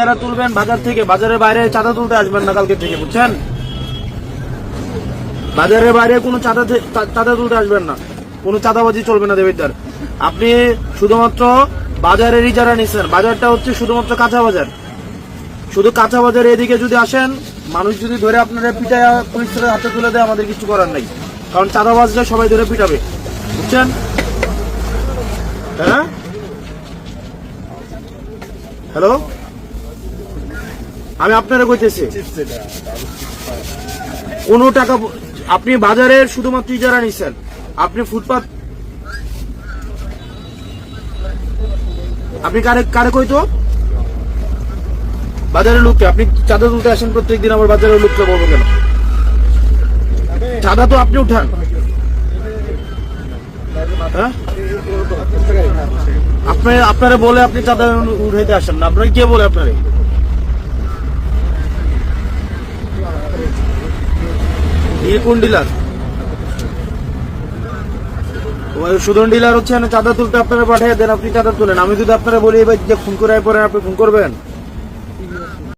ভাইরা তুলবেন বাজার থেকে, বাজারের বাইরে চাঁদা তুলতে আসবেন না কালকে থেকে, বুঝছেন? বাজারের বাইরে কোনো চাঁদা তুলতে আসবেন না, কোনো চাঁদাবাজি চলবে না দেবিদ্দার। আপনি শুধুমাত্র বাজারেরই যারা নিচ্ছেন, বাজারটা হচ্ছে শুধুমাত্র কাঁচা বাজার, শুধু কাঁচা বাজারে এদিকে যদি আসেন, মানুষ যদি ধরে আপনারা পিটায় পুলিশের হাতে তুলে দেয়, আমাদের কিছু করার নাই, কারণ চাঁদাবাজরা সবাই ধরে পিটাবে, বুঝছেন? হ্যাঁ, হ্যালো, আমি আপনারা কইতেছি কোনো টাকা, আপনি বাজারের শুধুমাত্র যারা নিচ্ছেন, আপনি ফুটপাত, আপনি কারে কইতো বাজারের লোককে? আপনি চাঁদা তুলতে আসেন প্রত্যেকদিন, আবার বাজারের লোককে বলবো কেন? চাঁদা তো আপনি উঠান, হ্যাঁ? আপনারা বলে আপনি চাঁদা উঠাইতে আসেন না, আপনারা কে বলে আপনারে? কোন ডিলার? সুদন ডিলার হচ্ছে চাঁদা তুলতে আপনারা পাঠিয়ে দেন, আপনি চাঁদা তুলেন। আমি যদি আপনারা বলি এবার যে ফোন করে পরে আপনি ফোন করবেন?